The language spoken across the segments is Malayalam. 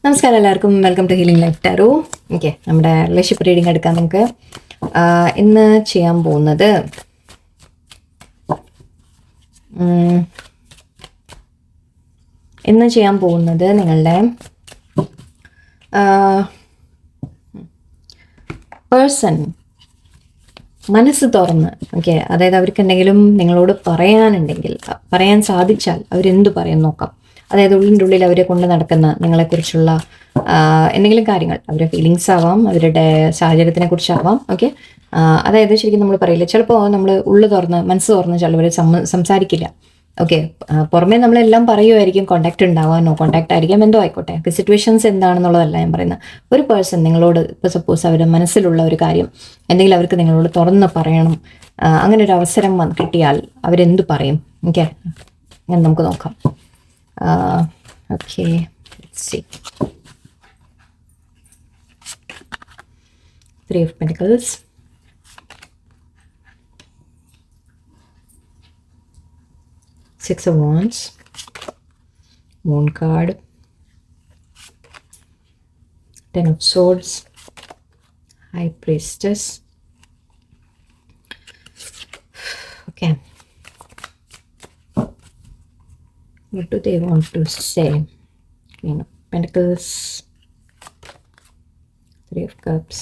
നമസ്കാരം എല്ലാവർക്കും, welcome to healing life tarot. Okay, നമ്മുടെ റിലേഷൻഷിപ്പ് റീഡിംഗ് എടുക്കാം നമുക്ക്. ഇന്ന് ചെയ്യാൻ പോകുന്നത് നിങ്ങളുടെ പേഴ്സൺ മനസ്സ് തുറന്ന്, ഓക്കെ, അതായത് അവർക്ക് എന്തെങ്കിലും നിങ്ങളോട് പറയാൻ സാധിച്ചാൽ അവരെന്തു പറയും നോക്കാം. അതായത് ഉള്ളിൻ്റെ ഉള്ളിൽ അവരെ കൊണ്ട് നടക്കുന്ന നിങ്ങളെക്കുറിച്ചുള്ള എന്തെങ്കിലും കാര്യങ്ങൾ, അവരുടെ ഫീലിങ്സ് ആവാം, അവരുടെ സാഹചര്യത്തിനെ കുറിച്ചാവാം. ഓക്കെ, അതായത് ശരിക്കും നമ്മൾ പറയില്ല, ചിലപ്പോൾ നമ്മൾ മനസ്സ് തുറന്ന് ചിലവർ സംസാരിക്കില്ല. ഓക്കെ, പുറമേ നമ്മളെല്ലാം പറയുമായിരിക്കും, കോണ്ടാക്ട് ഉണ്ടാവാം, നോ കോണ്ടാക്ട് ആയിരിക്കാം, എന്തോ ആയിക്കോട്ടെ. സിറ്റുവേഷൻസ് എന്താണെന്നുള്ളതല്ല ഞാൻ പറയുന്നത്. ഒരു പേഴ്സൺ നിങ്ങളോട് ഇപ്പോൾ സപ്പോസ് അവരുടെ മനസ്സിലുള്ള ഒരു കാര്യം എന്തെങ്കിലും അവർക്ക് നിങ്ങളോട് തുറന്ന് പറയണം, അങ്ങനെ ഒരു അവസരം കിട്ടിയാൽ അവരെന്ത് പറയും? ഓക്കെ, ഞാൻ നമുക്ക് നോക്കാം. Okay, let's see. 3 of Pentacles, 6 of Wands, Moon card, 10 of Swords, High Priestess. Okay. What do they want to say? Queen of Pentacles, 3 of Cups,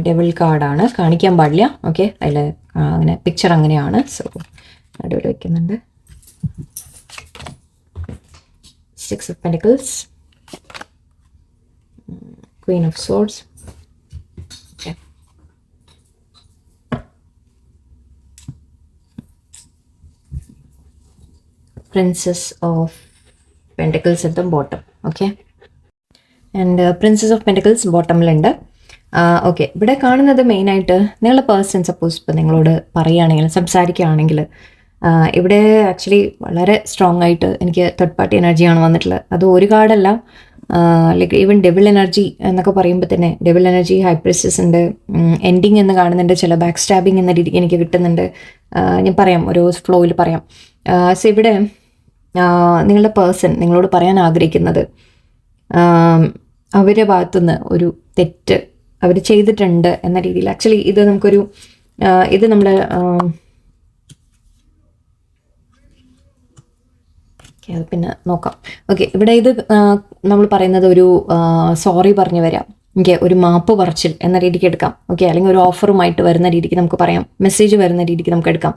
devil കാർഡാണ്, കാണിക്കാൻ പാടില്ല. ഓക്കെ, അതിൽ അങ്ങനെ പിക്ചർ അങ്ങനെയാണ്. സോ നടുവിൽ വയ്ക്കുന്നുണ്ട്. 6 of Pentacles, Queen of Swords. Okay. Princess of Pentacles at the bottom. Okay, and Princess of Pentacles ബോട്ടമിലുണ്ട്. ഓക്കെ, ഇവിടെ കാണുന്നത് മെയിനായിട്ട് നിങ്ങളുടെ പേഴ്സൺ സപ്പോസ് ഇപ്പോൾ നിങ്ങളോട് പറയുകയാണെങ്കിൽ, സംസാരിക്കുകയാണെങ്കിൽ, ഇവിടെ ആക്ച്വലി വളരെ സ്ട്രോങ് ആയിട്ട് എനിക്ക് തേർഡ് പാർട്ടി എനർജിയാണ് വന്നിട്ടുള്ളത്. അത് ഒരു കാർഡല്ല, ലൈക്ക് ഈവൻ ഡെവിൾ എനർജി എന്നൊക്കെ പറയുമ്പോൾ തന്നെ ഡെവിൾ എനർജി, ഹൈ പ്രിസ്റ്റസ് ഉണ്ട്, എൻഡിങ് എന്ന് കാണുന്നുണ്ട്, ചില ബാക്ക് സ്റ്റാബിങ് എന്ന രീതിക്ക് എനിക്ക് കിട്ടുന്നുണ്ട്. ഞാൻ പറയാം, ഓരോ ഫ്ലോയിൽ പറയാം. സോ ഇവിടെ നിങ്ങളുടെ പേഴ്സൺ നിങ്ങളോട് പറയാൻ ആഗ്രഹിക്കുന്നത് അവരുടെ ഭാഗത്തുനിന്ന് ഒരു തെറ്റ് അവർ ചെയ്തിട്ടുണ്ട് എന്ന രീതിയിൽ. ആക്ച്വലി ഇത് നമുക്കൊരു ഇത് നമ്മുടെ അത് പിന്നെ നോക്കാം. ഓക്കെ, ഇവിടെ ഇത് നമ്മൾ പറയുന്നത് ഒരു സോറി പറഞ്ഞു വരാം. ഓക്കെ, ഒരു മാപ്പ് പറച്ചിൽ എന്ന രീതിക്ക് എടുക്കാം. ഓക്കെ, അല്ലെങ്കിൽ ഒരു ഓഫറുമായിട്ട് വരുന്ന രീതിക്ക് നമുക്ക് പറയാം, മെസ്സേജ് വരുന്ന രീതിക്ക് നമുക്ക് എടുക്കാം.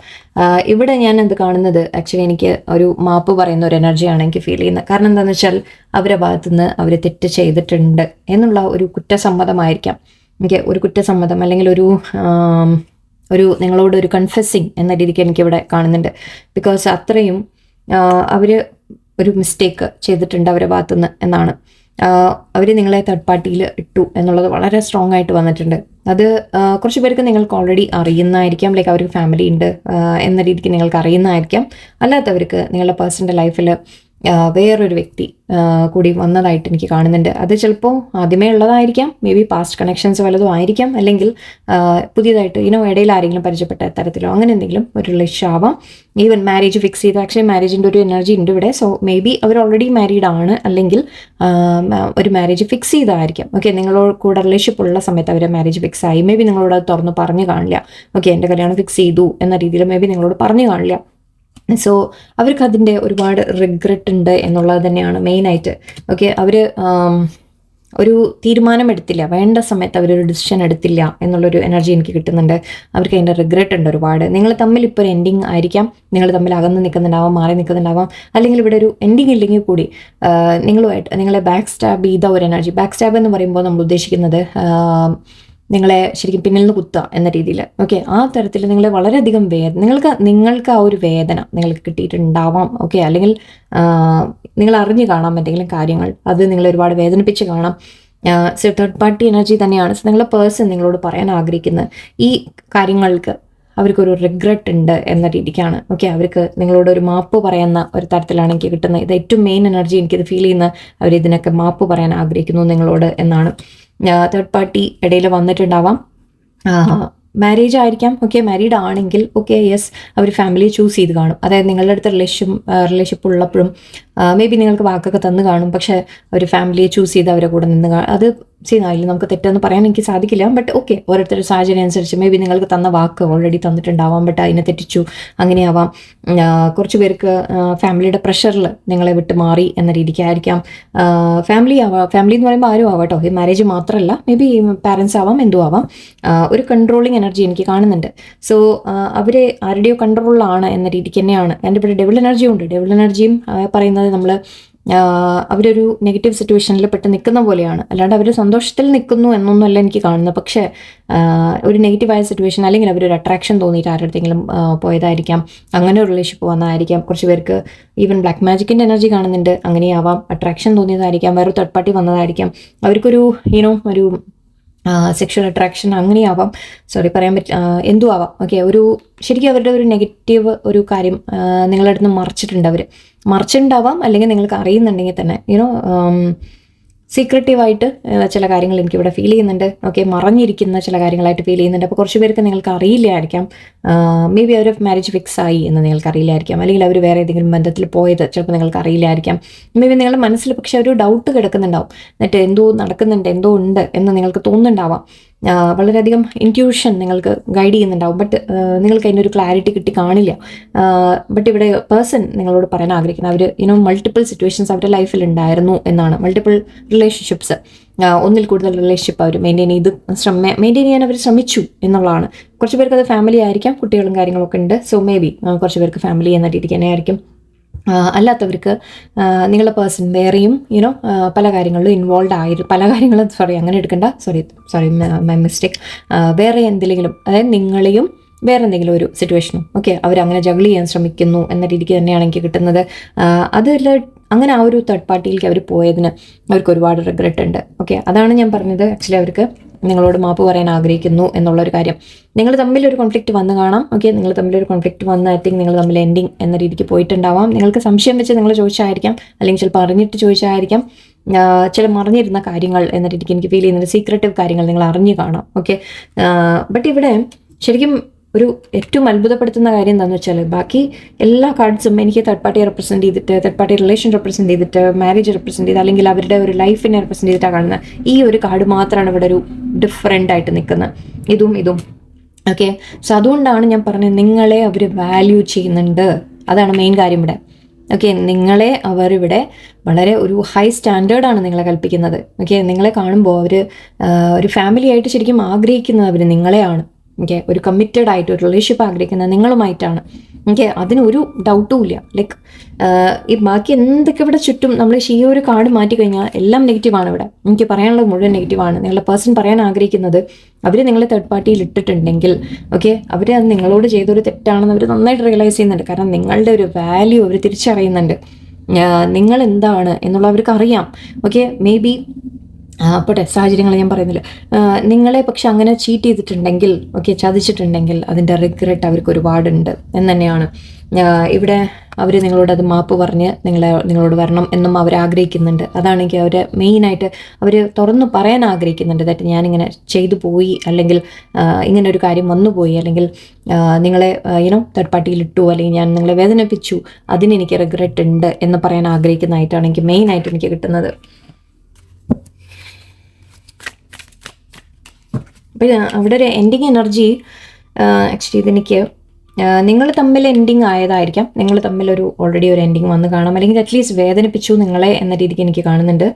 ഇവിടെ ഞാൻ അത് കാണുന്നത് ആക്ച്വലി എനിക്ക് ഒരു മാപ്പ് പറയുന്ന ഒരു എനർജിയാണ് എനിക്ക് ഫീൽ ചെയ്യുന്നത്. കാരണം എന്താണെന്ന് വെച്ചാൽ അവരുടെ ഭാഗത്തുനിന്ന് അവർ തെറ്റ് ചെയ്തിട്ടുണ്ട് എന്നുള്ള ഒരു കുറ്റസമ്മതമായിരിക്കാം. എനിക്ക് ഒരു കുറ്റസമ്മതം അല്ലെങ്കിൽ ഒരു നിങ്ങളോട് ഒരു കൺഫെസ്സിങ് എന്ന രീതിക്ക് എനിക്കിവിടെ കാണുന്നുണ്ട്. ബിക്കോസ് അത്രയും അവർ ഒരു മിസ്റ്റേക്ക് ചെയ്തിട്ടുണ്ട് അവരുടെ ഭാഗത്തുനിന്ന് എന്നാണ്. അവർ നിങ്ങളെ തേർഡ് പാർട്ടിയിൽ ഇട്ടു എന്നുള്ളത് വളരെ സ്ട്രോങ് ആയിട്ട് വന്നിട്ടുണ്ട്. അത് കുറച്ച് പേർക്ക് നിങ്ങൾക്ക് ഓൾറെഡി അറിയുന്നതായിരിക്കാം, ലൈക്ക് അവർക്ക് ഫാമിലി ഉണ്ട് എന്ന രീതിക്ക് നിങ്ങൾക്ക് അറിയുന്നതായിരിക്കാം. അല്ലാത്തവർക്ക് നിങ്ങളുടെ പേഴ്സണൽ ലൈഫിൽ വേറൊരു വ്യക്തി കൂടി വന്നതായിട്ട് എനിക്ക് കാണുന്നുണ്ട്. അത് ചിലപ്പോൾ ആദ്യമേ ഉള്ളതായിരിക്കാം, മേ ബി പാസ്റ്റ് കണക്ഷൻസ് വല്ലതും ആയിരിക്കാം, അല്ലെങ്കിൽ പുതിയതായിട്ട് ഇടയിൽ ആരെങ്കിലും പരിചയപ്പെട്ട തരത്തിലോ അങ്ങനെ എന്തെങ്കിലും ഒരു റിലേഷൻ ആവാം. ഈവൻ മാരേജ് ഫിക്സ് ചെയ്ത്, ആക്ച്വലി മാരേജിൻ്റെ ഒരു എനർജി ഉണ്ട് ഇവിടെ. സോ മേ ബി അവർ ഓൾറെഡി മാരീഡ് ആണ്, അല്ലെങ്കിൽ ഒരു മാരേജ് ഫിക്സ് ചെയ്തായിരിക്കാം. ഓക്കെ, നിങ്ങളോട് കൂടെ റിലേഷൻഷിപ്പ് ഉള്ള സമയത്ത് അവർ മാരേജ് ഫിക്സ് ആയി. മേ ബി നിങ്ങളോട് അത് തുറന്ന് പറഞ്ഞു കാണില്ല. ഓക്കെ, എൻ്റെ കല്യാണം ഫിക്സ് ചെയ്തു എന്ന രീതിയിൽ മേ ബി നിങ്ങളോട് പറഞ്ഞു കാണില്ല. സോ അവർക്ക് അതിൻ്റെ ഒരുപാട് റിഗ്രറ്റ് ഉണ്ട് എന്നുള്ളത് തന്നെയാണ് മെയിനായിട്ട്. ഓക്കെ, അവർ ഒരു തീരുമാനം എടുത്തില്ല, വേണ്ട സമയത്ത് അവരൊരു ഡിസിഷൻ എടുത്തില്ല എന്നുള്ളൊരു എനർജി എനിക്ക് കിട്ടുന്നുണ്ട്. അവർക്ക് അതിൻ്റെ റിഗ്രറ്റ് ഉണ്ട് ഒരുപാട്. നിങ്ങൾ തമ്മിൽ ഇപ്പോൾ ഒരു എൻഡിങ് ആയിരിക്കാം, നിങ്ങൾ തമ്മിൽ അകന്ന് നിൽക്കുന്നുണ്ടാവാം, മാറി നിൽക്കുന്നുണ്ടാവാം, അല്ലെങ്കിൽ ഇവിടെ ഒരു എൻഡിങ് ഇല്ലെങ്കിൽ കൂടി നിങ്ങളുമായിട്ട് നിങ്ങളെ ബാക്ക് സ്റ്റാബ് ചെയ്ത ഒരു എനർജി. ബാക്ക് സ്റ്റാബ് എന്ന് പറയുമ്പോൾ നമ്മൾ ഉദ്ദേശിക്കുന്നത് നിങ്ങളെ ശരിക്കും പിന്നിൽ നിന്ന് കുത്തുക എന്ന രീതിയിൽ. ഓക്കെ, ആ തരത്തിൽ നിങ്ങളെ വളരെയധികം നിങ്ങൾക്ക് ആ ഒരു വേദന നിങ്ങൾക്ക് കിട്ടിയിട്ടുണ്ടാവാം. ഓക്കെ, അല്ലെങ്കിൽ നിങ്ങൾ അറിഞ്ഞു കാണാം എന്തെങ്കിലും കാര്യങ്ങൾ, അത് നിങ്ങളെ ഒരുപാട് വേദനിപ്പിച്ച് കാണാം. തേർഡ് പാർട്ടി എനർജി തന്നെയാണ്. നിങ്ങളുടെ പേഴ്സൺ നിങ്ങളോട് പറയാൻ ആഗ്രഹിക്കുന്നത് ഈ കാര്യങ്ങൾക്ക് അവർക്കൊരു റിഗ്രറ്റ് ഉണ്ട് എന്ന രീതിക്കാണ്. ഓക്കെ, അവർക്ക് നിങ്ങളോട് ഒരു മാപ്പ് പറയുന്ന ഒരു തരത്തിലാണ് എനിക്ക് കിട്ടുന്നത്. ഇത് ഏറ്റവും മെയിൻ എനർജി എനിക്കിത് ഫീൽ ചെയ്യുന്നത്, അവരിതിനൊക്കെ മാപ്പ് പറയാൻ ആഗ്രഹിക്കുന്നു നിങ്ങളോട് എന്നാണ്. തേർഡ് പാർട്ടി ഇടയിൽ വന്നിട്ടുണ്ടാവാം, മാരേജ് ആയിരിക്കാം, ഓക്കെ മാരീഡ് ആണെങ്കിൽ ഓക്കെ യെസ് അവർ ഫാമിലി ചൂസ് ചെയ്ത് കാണും. അതായത് നിങ്ങളുടെ അടുത്ത് റിലേഷൻഷിപ്പ് ഉള്ളപ്പോഴും മേ ബി നിങ്ങൾക്ക് വാക്കൊക്കെ തന്നു കാണും, പക്ഷേ അവർ ഫാമിലിയെ ചൂസ് ചെയ്ത് അവരെ കൂടെ നിന്ന് അത് ചെയ്യുന്നതിൽ നമുക്ക് തെറ്റെന്ന് പറയാൻ എനിക്ക് സാധിക്കില്ല. ബട്ട് ഓക്കെ ഓരോരുത്തരുടെ സാഹചര്യം അനുസരിച്ച് മേ ബി നിങ്ങൾക്ക് തന്ന വാക്ക് ഓൾറെഡി തന്നിട്ടുണ്ടാവാം, ബട്ട് അതിനെ തെറ്റിച്ചു, അങ്ങനെയാവാം. കുറച്ച് പേർക്ക് ഫാമിലിയുടെ പ്രഷറിൽ നിങ്ങളെ വിട്ട് മാറി എന്ന രീതിക്കായിരിക്കാം. ഫാമിലി എന്ന് പറയുമ്പോൾ ആരും ആവാം കേട്ടോ, ഈ മാരേജ് മാത്രമല്ല, മേ ബി പാരൻസ് ആവാം, എന്തോ ആവാം. ഒരു കൺട്രോളിങ് എനർജി എനിക്ക് കാണുന്നുണ്ട്. സോ അവരെ ആരുടെയോ കൺട്രോളിലാണ് എന്ന രീതിക്ക് തന്നെയാണ്. എൻ്റെ ഇവിടെ ഡെവിൾ എനർജിയും ഉണ്ട്. ഡെവിൾ എനർജിയും പറയുന്നത് നമ്മൾ അവരൊരു നെഗറ്റീവ് സിറ്റുവേഷനിൽ പെട്ട് നിൽക്കുന്ന പോലെയാണ്, അല്ലാണ്ട് അവർ സന്തോഷത്തിൽ നിൽക്കുന്നു എന്നൊന്നുമല്ല എനിക്ക് കാണുന്നത്. പക്ഷേ ഒരു നെഗറ്റീവായ സിറ്റുവേഷൻ അല്ലെങ്കിൽ അവരൊരു അട്രാക്ഷൻ തോന്നിയിട്ട് ആരുടെങ്കിലും പോയതായിരിക്കാം, അങ്ങനെ ഒരു റിലേഷൻഷിപ്പ് വന്നതായിരിക്കാം. കുറച്ച് പേർക്ക് ഈവൻ ബ്ലാക്ക് മാജിക്കിൻ്റെ എനർജി കാണുന്നുണ്ട്, അങ്ങനെയാവാം. അട്രാക്ഷൻ തോന്നിയതായിരിക്കാം, വേറെ തേർഡ് പാർട്ടി വന്നതായിരിക്കാം, അവർക്കൊരു ഒരു സെക്ഷൽ അട്രാക്ഷൻ അങ്ങനെയാവാം, സോറി പറയാൻ എന്തു ആവാം. ഓക്കെ ഒരു ശരിക്കും അവരുടെ ഒരു നെഗറ്റീവ് ഒരു കാര്യം നിങ്ങളുടെ അടുത്ത് മറിച്ചിട്ടുണ്ടാവാം, അല്ലെങ്കിൽ നിങ്ങൾക്ക് അറിയുന്നുണ്ടെങ്കിൽ തന്നെ സീക്രട്ടീവായിട്ട് ചില കാര്യങ്ങൾ എനിക്കിവിടെ ഫീൽ ചെയ്യുന്നുണ്ട്. ഓക്കെ മറഞ്ഞിരിക്കുന്ന ചില കാര്യങ്ങളായിട്ട് ഫീൽ ചെയ്യുന്നുണ്ട്. അപ്പോൾ കുറച്ച് പേർക്ക് നിങ്ങൾക്ക് അറിയില്ലായിരിക്കാം, മേ ബി അവർ മാരേജ് ഫിക്സ് ആയി എന്ന് നിങ്ങൾക്ക് അറിയില്ലായിരിക്കാം, അല്ലെങ്കിൽ അവർ വേറെ ഏതെങ്കിലും ബന്ധത്തിൽ പോയത് ചിലപ്പോൾ നിങ്ങൾക്ക് അറിയില്ലായിരിക്കാം. മേ ബി നിങ്ങളുടെ മനസ്സിൽ പക്ഷെ ഒരു ഡൗട്ട് കിടക്കുന്നുണ്ടാവും, എന്നിട്ട് എന്തോ നടക്കുന്നുണ്ട്, എന്തോ ഉണ്ട് എന്ന് നിങ്ങൾക്ക് തോന്നുന്നുണ്ടാവാം. വളരെയധികം ഇൻറ്റ്യൂഷൻ നിങ്ങൾക്ക് ഗൈഡ് ചെയ്യുന്നുണ്ടാവും, ബട്ട് നിങ്ങൾക്ക് അതിനൊരു ക്ലാരിറ്റി കിട്ടി കാണില്ല. ബട്ട് ഇവിടെ പേഴ്സൺ നിങ്ങളോട് പറയാൻ ആഗ്രഹിക്കുന്നത് അവർ മൾട്ടിപ്പിൾ സിറ്റുവേഷൻസ് അവരുടെ ലൈഫിൽ ഉണ്ടായിരുന്നു എന്നാണ്. മൾട്ടിപ്പിൾ റിലേഷൻഷിപ്സ്, ഒന്നിൽ കൂടുതൽ റിലേഷൻഷിപ്പ് അവർ മെയിൻറ്റെയിൻ ചെയ്യാൻ അവർ ശ്രമിച്ചു എന്നുള്ളതാണ്. കുറച്ച് പേർക്ക് അത് ഫാമിലി ആയിരിക്കാം, കുട്ടികളും കാര്യങ്ങളൊക്കെ ഉണ്ട്. സോ മേ ബി കുറച്ച് പേർക്ക് ഫാമിലി എന്ന രീതിക്ക് തന്നെ ആയിരിക്കും. അല്ലാത്തവർക്ക് നിങ്ങളുടെ പേഴ്സൺ വേറെയും പല കാര്യങ്ങളിലും ഇൻവോൾവ് പല കാര്യങ്ങളും അങ്ങനെ എടുക്കണ്ട, സോറി മൈ മിസ്റ്റേക്ക്. വേറെ എന്തെങ്കിലും, അതായത് നിങ്ങളെയും വേറെ എന്തെങ്കിലും ഒരു സിറ്റുവേഷനും ഓക്കെ അവരങ്ങനെ ജഗിൾ ചെയ്യാൻ ശ്രമിക്കുന്നു എന്ന രീതിക്ക് തന്നെയാണ് എനിക്ക് കിട്ടുന്നത്. അതിൽ അങ്ങനെ ആ ഒരു തേർഡ് പാർട്ടിയിലേക്ക് അവർ പോയതിന് അവർക്ക് ഒരുപാട് റിഗ്രറ്റ് ഉണ്ട്. ഓക്കെ അതാണ് ഞാൻ പറഞ്ഞത്. ആക്ച്വലി അവർക്ക് നിങ്ങളോട് മാപ്പ് പറയാൻ ആഗ്രഹിക്കുന്നു എന്നുള്ളൊരു കാര്യം. നിങ്ങൾ തമ്മിലൊരു കോൺഫ്ലിക്റ്റ് വന്ന് കാണാം, ഓക്കെ നിങ്ങൾ തമ്മിലൊരു കോൺഫ്ലിക്റ്റ് വന്ന് ഐ തിങ്ക് നിങ്ങൾ തമ്മിൽ എൻഡിങ് എന്ന രീതിക്ക് പോയിട്ടുണ്ടാവാം. നിങ്ങൾക്ക് സംശയം വെച്ച് നിങ്ങൾ ചോദിച്ചായിരിക്കാം, അല്ലെങ്കിൽ ചിലപ്പോൾ അറിഞ്ഞിട്ട് ചോദിച്ചായിരിക്കാം. ചില മറിഞ്ഞിരുന്ന കാര്യങ്ങൾ എന്ന രീതിക്ക് എനിക്ക് ഫീൽ ചെയ്യുന്നുണ്ട്. സീക്രട്ടീവ് കാര്യങ്ങൾ നിങ്ങൾ അറിഞ്ഞു കാണാം. ഓക്കെ ബട്ട് ഇവിടെ ശരിക്കും ഒരു ഏറ്റവും അത്ഭുതപ്പെടുത്തുന്ന കാര്യം എന്താണെന്ന് വെച്ചാൽ ബാക്കി എല്ലാ കാർഡ്സും എനിക്ക് തേർഡ് പാർട്ടിയെ റെപ്രസെൻറ്റ് ചെയ്തിട്ട്, തേർഡ് പാർട്ടി റിലേഷൻ റെപ്രസെൻറ്റ് ചെയ്തിട്ട്, മാരേജ് റെപ്രസെൻറ്റ് ചെയ്ത്, അല്ലെങ്കിൽ അവരുടെ ഒരു ലൈഫിനെ റെപ്രസെൻറ്റ് ചെയ്തിട്ടാണ് കാണുന്നത്. ഈ ഒരു കാർഡ് മാത്രമാണ് ഇവിടെ ഒരു ഡിഫറെൻ്റ് ആയിട്ട് നിൽക്കുന്നത്, ഇതും ഓക്കെ. സോ അതുകൊണ്ടാണ് ഞാൻ പറഞ്ഞത് നിങ്ങളെ അവർ വാല്യൂ ചെയ്യുന്നുണ്ട്, അതാണ് മെയിൻ കാര്യം ഇവിടെ. ഓക്കെ നിങ്ങളെ അവരിവിടെ വളരെ ഒരു ഹൈ സ്റ്റാൻഡേർഡാണ് നിങ്ങളെ കൽപ്പിക്കുന്നത്. ഓക്കെ നിങ്ങളെ കാണുമ്പോൾ അവർ ഒരു ഫാമിലി ആയിട്ട് ശരിക്കും ആഗ്രഹിക്കുന്നത് അവർ നിങ്ങളെയാണ്. ഓക്കെ ഒരു കമ്മിറ്റഡ് ആയിട്ട് ഒരു റിലേഷൻഷിപ്പ് ആഗ്രഹിക്കുന്നത് നിങ്ങളുമായിട്ടാണ്. ഓക്കെ അതിനൊരു ഡൗട്ടും ഇല്ല. ലൈക്ക് ഈ ബാക്കി എന്തൊക്കെ ഇവിടെ ചുറ്റും നമ്മൾ ഈ ഒരു കാർഡ് മാറ്റി കഴിഞ്ഞാൽ എല്ലാം നെഗറ്റീവാണ്. ഇവിടെ എനിക്ക് പറയാനുള്ളത് മുഴുവൻ നെഗറ്റീവാണ്. നിങ്ങളുടെ പേഴ്സൺ പറയാൻ ആഗ്രഹിക്കുന്നത് അവർ നിങ്ങളെ തേർഡ് പാർട്ടിയിൽ ഇട്ടിട്ടുണ്ടെങ്കിൽ ഓക്കെ അവർ അത് നിങ്ങളോട് ചെയ്തൊരു തെറ്റാണെന്ന് അവർ നന്നായിട്ട് റിയലൈസ് ചെയ്യുന്നുണ്ട്. കാരണം നിങ്ങളുടെ ഒരു വാല്യൂ അവർ തിരിച്ചറിയുന്നുണ്ട്, നിങ്ങൾ എന്താണ് എന്നുള്ള അവർക്ക് അറിയാം. ഓക്കെ മേ ബി പോട്ടെ സാഹചര്യങ്ങൾ ഞാൻ പറയുന്നില്ല. നിങ്ങളെ പക്ഷെ അങ്ങനെ ചീറ്റ് ചെയ്തിട്ടുണ്ടെങ്കിൽ ഓക്കെ ചതിച്ചിട്ടുണ്ടെങ്കിൽ അതിൻ്റെ റിഗ്രറ്റ് അവർക്ക് ഒരുപാടുണ്ട് എന്ന് തന്നെയാണ്. ഇവിടെ അവർ നിങ്ങളോട് അത് മാപ്പ് പറഞ്ഞ് നിങ്ങളോട് വരണം എന്നും അവർ ആഗ്രഹിക്കുന്നുണ്ട്. അതാണെങ്കിൽ അവർ മെയിനായിട്ട് അവർ തുറന്നു പറയാൻ ആഗ്രഹിക്കുന്നുണ്ട്. ദാറ്റ് ഞാനിങ്ങനെ ചെയ്തു പോയി, അല്ലെങ്കിൽ ഇങ്ങനെ ഒരു കാര്യം വന്നുപോയി, അല്ലെങ്കിൽ നിങ്ങളെ തേർഡ് പാർട്ടിയിൽ ഇട്ടു, അല്ലെങ്കിൽ ഞാൻ നിങ്ങളെ വേദനിപ്പിച്ചു, അതിനെനിക്ക് റിഗ്രറ്റ് ഉണ്ട് എന്ന് പറയാൻ ആഗ്രഹിക്കുന്നതായിട്ടാണ് എനിക്ക് മെയിനായിട്ട് എനിക്ക് കിട്ടുന്നത്. അപ്പോൾ അവിടെ ഒരു എൻഡിങ് എനർജി ആക്ച്വലി ഇതെനിക്ക് നിങ്ങൾ തമ്മിൽ എൻഡിങ് ആയതായിരിക്കാം. നിങ്ങൾ തമ്മിൽ ഓൾറെഡി ഒരു എൻഡിങ് വന്ന് കാണാം, അല്ലെങ്കിൽ അറ്റ്ലീസ്റ്റ് വേദനിപ്പിച്ചു നിങ്ങളെ എന്ന രീതിക്ക് എനിക്ക് കാണുന്നുണ്ട്.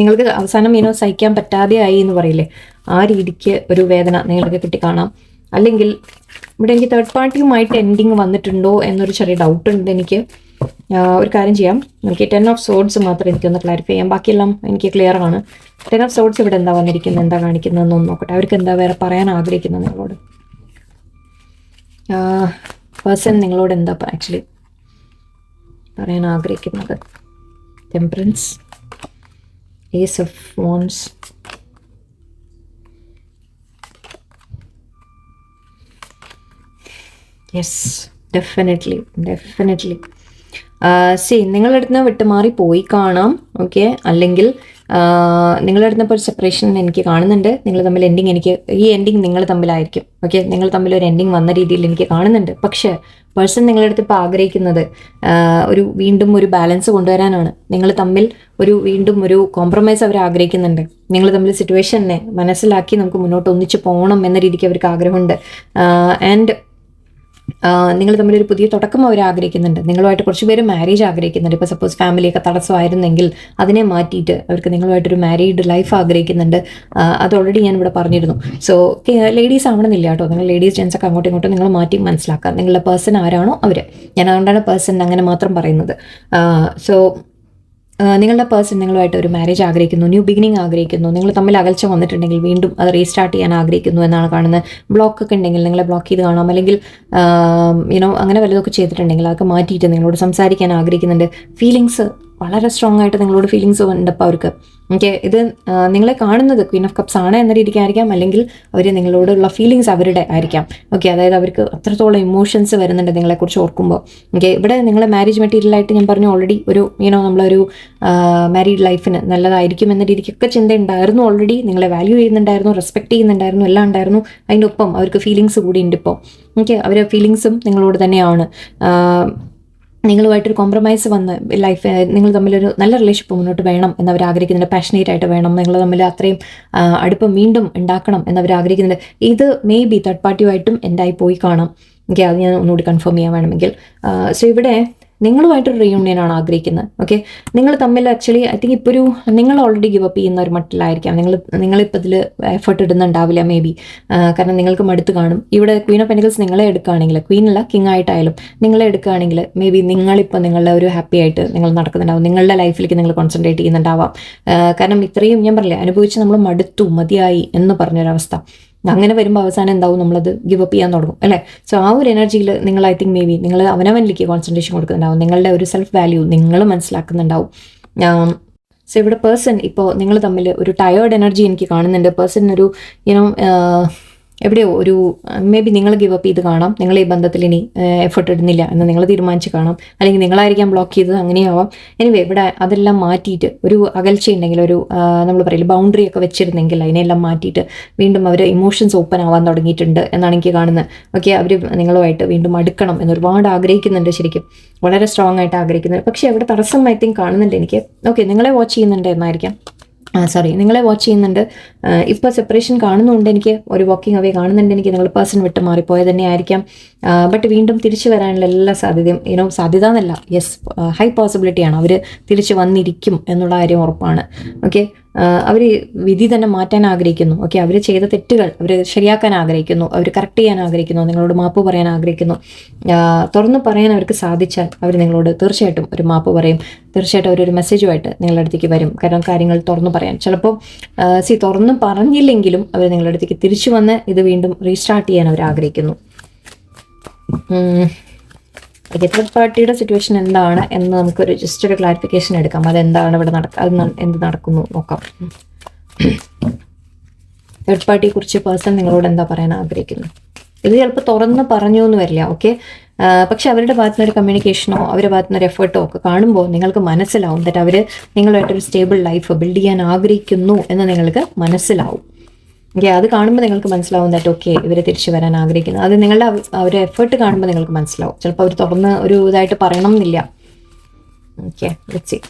നിങ്ങൾക്ക് അവസാനം സഹിക്കാൻ പറ്റാതെ ആയി എന്ന് പറയില്ലേ, ആ രീതിക്ക് ഒരു വേദന നിങ്ങൾക്ക് കിട്ടി കാണാം. അല്ലെങ്കിൽ ഇവിടെ എനിക്ക് തേർഡ് പാർട്ടിയുമായിട്ട് എൻഡിങ് വന്നിട്ടുണ്ടോ എന്നൊരു ചെറിയ ഡൗട്ട് ഉണ്ട് എനിക്ക്. ഒരു കാര്യം ചെയ്യാം, എനിക്ക് 10 ഓഫ് സോഡ്സ് മാത്രം എനിക്കൊന്ന് ക്ലാരിഫൈ ചെയ്യാം, ബാക്കിയെല്ലാം എനിക്ക് ക്ലിയർ ആണ്. 10 ഓഫ് സോഡ്സ് ഇവിടെ എന്താ വന്നിരിക്കുന്നത്, എന്താ കാണിക്കുന്നതെന്നൊന്ന് നോക്കട്ടെ. അവർക്ക് എന്താ വേറെ പറയാൻ ആഗ്രഹിക്കുന്നത് നിങ്ങളോട്, പേഴ്സൺ നിങ്ങളോട് എന്താ ആക്ച്വലി പറയാൻ ആഗ്രഹിക്കുന്നത്. Temperance, ace of wands, yes definitely നിങ്ങളുടെ അടുത്ത് നിന്ന് വിട്ടുമാറി പോയി കാണാം. ഓക്കെ അല്ലെങ്കിൽ നിങ്ങളുടെ അടുത്ത് ഇപ്പോൾ ഒരു സെപ്പറേഷൻ എനിക്ക് കാണുന്നുണ്ട്. നിങ്ങൾ തമ്മിൽ ഈ എൻഡിങ് നിങ്ങൾ തമ്മിലായിരിക്കും. ഓക്കെ, നിങ്ങൾ തമ്മിൽ ഒരു എൻഡിങ് വന്ന രീതിയിൽ എനിക്ക് കാണുന്നുണ്ട്. പക്ഷേ പേഴ്സൺ നിങ്ങളുടെ അടുത്ത് ഇപ്പോൾ ആഗ്രഹിക്കുന്നത് വീണ്ടും ഒരു ബാലൻസ് കൊണ്ടുവരാനാണ്. നിങ്ങൾ തമ്മിൽ വീണ്ടും ഒരു കോംപ്രമൈസ് അവർ ആഗ്രഹിക്കുന്നുണ്ട്. നിങ്ങൾ തമ്മിൽ സിറ്റുവേഷനെ മനസ്സിലാക്കി നമുക്ക് മുന്നോട്ട് ഒന്നിച്ച് പോകണം എന്ന രീതിക്ക് അവർക്ക് ആഗ്രഹമുണ്ട്. ആൻഡ് നിങ്ങൾ തമ്മിലൊരു പുതിയ തുടക്കം അവർ ആഗ്രഹിക്കുന്നുണ്ട്. നിങ്ങളുമായിട്ട് കുറച്ച് പേര് മാരേജ് ആഗ്രഹിക്കുന്നുണ്ട്. ഇപ്പോൾ സപ്പോസ് ഫാമിലിയൊക്കെ തടസ്സമായിരുന്നെങ്കിൽ അതിനെ മാറ്റിയിട്ട് അവർക്ക് നിങ്ങളുമായിട്ടൊരു മാരീഡ് ലൈഫ് ആഗ്രഹിക്കുന്നുണ്ട്. അത് ഓൾറെഡി ഞാൻ ഇവിടെ പറഞ്ഞിരുന്നു. സോ ലേഡീസ് ആവണമെന്നില്ല കേട്ടോ. നിങ്ങൾ ലേഡീസ് ജെൻസൊക്കെ അങ്ങോട്ടും ഇങ്ങോട്ടും നിങ്ങൾ മാറ്റി മനസ്സിലാക്കുക. നിങ്ങളുടെ പേഴ്സൺ ആരാണോ അവർ. ഞാൻ അതുകൊണ്ടാണ് പേഴ്സൺ അങ്ങനെ മാത്രം പറയുന്നത്. സോ നിങ്ങളുടെ പേഴ്സൺ നിങ്ങളുമായിട്ട് ഒരു മാരേജ് ആഗ്രഹിക്കുന്നു, ന്യൂ ബിഗിനിങ് ആഗ്രഹിക്കുന്നു. നിങ്ങൾ തമ്മിൽ അകൽച്ച വന്നിട്ടുണ്ടെങ്കിൽ വീണ്ടും അത് റീസ്റ്റാർട്ട് ചെയ്യാൻ ആഗ്രഹിക്കുന്നു എന്നാണ് കാണുന്നത്. ബ്ലോക്ക് ഒക്കെ ഉണ്ടെങ്കിൽ നിങ്ങളെ ബ്ലോക്ക് ചെയ്ത് കാണാം. അല്ലെങ്കിൽ അങ്ങനെ വല്ലതൊക്കെ ചെയ്തിട്ടുണ്ടെങ്കിൽ അതൊക്കെ മാറ്റിയിട്ട് നിങ്ങളോട് സംസാരിക്കാൻ ആഗ്രഹിക്കുന്നുണ്ട്. ഫീലിങ്സ് വളരെ സ്ട്രോങ് ആയിട്ട് നിങ്ങളോട് ഫീലിങ്സ് ഉണ്ട് അപ്പോൾ അവർക്ക്. ഓക്കെ, ഇത് നിങ്ങളെ കാണുന്നത് ക്വീൻ ഓഫ് കപ്സ് ആണ് എന്ന രീതിക്കായിരിക്കാം. അല്ലെങ്കിൽ അവർ നിങ്ങളോടുള്ള ഫീലിങ്സ് അവരുടെ ആയിരിക്കാം. ഓക്കെ, അതായത് അവർക്ക് അത്രത്തോളം ഇമോഷൻസ് വരുന്നുണ്ട് നിങ്ങളെക്കുറിച്ച് ഓർക്കുമ്പോൾ. ഓക്കെ, ഇവിടെ നിങ്ങളെ മാരേജ് മെറ്റീരിയലായിട്ട് ഞാൻ പറഞ്ഞു ഓൾറെഡി നമ്മളൊരു മാരീഡ് ലൈഫിന് നല്ലതായിരിക്കും എന്ന രീതിക്കൊക്കെ ചിന്ത ഉണ്ടായിരുന്നു. ഓൾറെഡി നിങ്ങളെ വാല്യൂ ചെയ്യുന്നുണ്ടായിരുന്നു, റെസ്പെക്ട് ചെയ്യുന്നുണ്ടായിരുന്നു, എല്ലാം ഉണ്ടായിരുന്നു. അതിൻ്റെ ഒപ്പം അവർക്ക് ഫീലിങ്സ് കൂടി ഉണ്ട് ഇപ്പോൾ. ഓക്കെ, അവരുടെ ഫീലിങ്സും നിങ്ങളോട് തന്നെയാണ്. നിങ്ങളുമായിട്ടൊരു കോംപ്രമൈസ് വന്ന് ലൈഫ് നിങ്ങൾ തമ്മിലൊരു നല്ല റിലേഷൻഷിപ്പ് മുന്നോട്ട് വേണം എന്നവർ ആഗ്രഹിക്കുന്നുണ്ട്. പാഷനേറ്റ് ആയിട്ട് വേണം, നിങ്ങൾ തമ്മിൽ അത്രയും അടുപ്പം വീണ്ടും ഉണ്ടാക്കണം എന്നവർ ആഗ്രഹിക്കുന്നുണ്ട്. ഇത് മേ ബി തേർഡ് പാർട്ടിയുമായിട്ടും എൻഡായി പോയി കാണാം. ഓക്കെ, അത് ഞാൻ ഒന്നുകൂടി കൺഫേം ചെയ്യാൻ വേണമെങ്കിൽ. സോ ഇവിടെ നിങ്ങളുമായിട്ടൊരു റീയൂണിയനാണ് ആഗ്രഹിക്കുന്നത്. ഓക്കെ, നിങ്ങൾ തമ്മിൽ ആക്ച്വലി ഐ തിങ്ക് ഇപ്പോൾ നിങ്ങൾ ഓൾറെഡി ഗിവ് അപ്പ് ചെയ്യുന്ന ഒരു മട്ടിലായിരിക്കാം. നിങ്ങളിപ്പോൾ ഇതിൽ എഫേർട്ട് ഇടുന്നുണ്ടാവില്ല മേ ബി. കാരണം നിങ്ങൾക്ക് മടുത്ത് കാണും. ഇവിടെ ക്വീൻ ഓഫ് പെന്റക്കിൾസ് നിങ്ങളെ എടുക്കുകയാണെങ്കിൽ, ക്വീനല്ല കിങ് ആയിട്ടായാലും നിങ്ങളെ എടുക്കുകയാണെങ്കിൽ മേ ബി നിങ്ങളിപ്പോൾ നിങ്ങളുടെ ഒരു ഹാപ്പി ആയിട്ട് നിങ്ങൾ നടക്കുന്നുണ്ടാവും. നിങ്ങളുടെ ലൈഫിലേക്ക് നിങ്ങൾ കോൺസെൻട്രേറ്റ് ചെയ്യുന്നുണ്ടാവാം. കാരണം ഇത്രയും ഞാൻ പറഞ്ഞില്ലേ, അനുഭവിച്ച് നമ്മൾ മടുത്തു മതിയായി എന്ന് പറഞ്ഞൊരവസ്ഥ. അങ്ങനെ വരുമ്പോൾ അവസാനം എന്താവും, നമ്മളത് ഗിവ് അപ്പ് ചെയ്യാൻ തുടങ്ങും അല്ലേ. സോ ആ ഒരു എനർജിയിൽ നിങ്ങൾ ഐ തിങ്ക് മേ ബി നിങ്ങൾ അവനവനിലേക്ക് കോൺസെൻട്രേഷൻ കൊടുക്കുന്നുണ്ടാവും. നിങ്ങളുടെ ഒരു സെൽഫ് വാല്യൂ നിങ്ങൾ മനസ്സിലാക്കുന്നുണ്ടാവും. സോ ഇവിടെ പേഴ്സൺ ഇപ്പോൾ നിങ്ങൾ തമ്മിൽ ഒരു ടയേർഡ് എനർജി എനിക്ക് കാണുന്നുണ്ട്. പേഴ്സൺ എവിടെയോ മേ ബി നിങ്ങൾ ഗിവ് അപ്പ് ചെയ്ത് കാണാം. നിങ്ങൾ ഈ ബന്ധത്തിൽ ഇനി എഫേർട്ട് ഇടുന്നില്ല എന്ന് നിങ്ങൾ തീരുമാനിച്ച് കാണാം. അല്ലെങ്കിൽ നിങ്ങളായിരിക്കാം ബ്ലോക്ക് ചെയ്തത്, അങ്ങനെയാവാം. എനിവേ ഇവിടെ അതെല്ലാം മാറ്റിയിട്ട് ഒരു അകൽച്ചയുണ്ടെങ്കിൽ, നമ്മൾ പറയില്ല ബൗണ്ടറി ഒക്കെ വെച്ചിരുന്നെങ്കിൽ അതിനെല്ലാം മാറ്റിയിട്ട് വീണ്ടും അവർ ഇമോഷൻസ് ഓപ്പൺ ആവാൻ തുടങ്ങിയിട്ടുണ്ട് എന്നാണ് എനിക്ക് കാണുന്നത്. ഓക്കെ, അവർ നിങ്ങളുമായിട്ട് വീണ്ടും അടുക്കണം എന്ന് ഒരുപാട് ആഗ്രഹിക്കുന്നുണ്ട്. ശരിക്കും വളരെ സ്ട്രോങ് ആയിട്ട് ആഗ്രഹിക്കുന്നുണ്ട്. പക്ഷേ അവിടെ തടസ്സം ഐ തിങ്ക് കാണുന്നുണ്ട് എനിക്ക്. ഓക്കെ, നിങ്ങളെ വാച്ച് ചെയ്യുന്നുണ്ട് എന്നായിരിക്കാം. നിങ്ങളെ വാച്ച് ചെയ്യുന്നുണ്ട്. ഇപ്പോൾ സെപ്പറേഷൻ കാണുന്നുണ്ട് എനിക്ക്, ഒരു വാക്കിംഗ് അവേ കാണുന്നുണ്ട് എനിക്ക്. നിങ്ങൾ പേഴ്സൺ വിട്ട് മാറിപ്പോയത് തന്നെ ആയിരിക്കാം. ബട്ട് വീണ്ടും തിരിച്ചു വരാനുള്ള എല്ലാ സാധ്യതയും സാധ്യത എന്നല്ല, യെസ്, ഹൈ പോസിബിലിറ്റിയാണ്. അവർ തിരിച്ചു വന്നിരിക്കും എന്നുള്ള കാര്യം ഉറപ്പാണ്. ഓക്കെ, അവർ വിധി തന്നെ മാറ്റാൻ ആഗ്രഹിക്കുന്നു. ഓക്കെ, അവർ ചെയ്ത തെറ്റുകൾ അവർ ശരിയാക്കാൻ ആഗ്രഹിക്കുന്നു, അവർ കറക്റ്റ് ചെയ്യാൻ ആഗ്രഹിക്കുന്നു, നിങ്ങളോട് മാപ്പ് പറയാൻ ആഗ്രഹിക്കുന്നു. തുറന്ന് പറയാൻ അവർക്ക് സാധിച്ചാൽ അവർ നിങ്ങളോട് തീർച്ചയായിട്ടും ഒരു മാപ്പ് പറയും. തീർച്ചയായിട്ടും അവരൊരു മെസ്സേജുമായിട്ട് നിങ്ങളുടെ അടുത്തേക്ക് വരും. കാരണം കാര്യങ്ങൾ തുറന്നു പറയാൻ ചിലപ്പോൾ തുറന്നു പറഞ്ഞില്ലെങ്കിലും അവർ നിങ്ങളുടെ അടുത്തേക്ക് തിരിച്ചു വന്ന് ഇത് വീണ്ടും റീസ്റ്റാർട്ട് ചെയ്യാൻ അവർ ആഗ്രഹിക്കുന്നു. തേർഡ് പാർട്ടിയുടെ സിറ്റുവേഷൻ എന്താണ് എന്ന് നമുക്കൊരു ജസ്റ്റ് ഒരു ക്ലാരിഫിക്കേഷൻ എടുക്കാം. അതെന്താണ് ഇവിടെ എന്ത് നടക്കുന്നു നോക്കാം. തേർഡ് പാർട്ടിയെ കുറിച്ച് പേഴ്സൺ നിങ്ങളോട് എന്താ പറയാൻ ആഗ്രഹിക്കുന്നു? ഇത് ചിലപ്പോൾ തുറന്ന് പറഞ്ഞു എന്ന് വരില്ല. ഓക്കെ, പക്ഷെ അവരുടെ ഭാഗത്തുനിന്നൊരു കമ്മ്യൂണിക്കേഷനോ അവരുടെ ഭാഗത്തുനിന്നൊരു എഫേർട്ടോ ഒക്കെ കാണുമ്പോൾ നിങ്ങൾക്ക് മനസ്സിലാവും ദാറ്റ് അവർ നിങ്ങളുമായിട്ടൊരു സ്റ്റേബിൾ ലൈഫ് ബിൽഡ് ചെയ്യാൻ ആഗ്രഹിക്കുന്നു എന്ന് നിങ്ങൾക്ക് മനസ്സിലാവും. ഓക്കെ, അത് കാണുമ്പോൾ നിങ്ങൾക്ക് മനസ്സിലാവും ദാറ്റ് ഓക്കെ ഇവർ തിരിച്ചു വരാൻ ആഗ്രഹിക്കുന്നു. അത് നിങ്ങളുടെ ഒരു എഫേർട്ട് കാണുമ്പോൾ നിങ്ങൾക്ക് മനസ്സിലാവും. ചിലപ്പോൾ അവർ തുറന്ന് ഒരു ഇതായിട്ട് പറയണം എന്നില്ല. ഓക്കെ,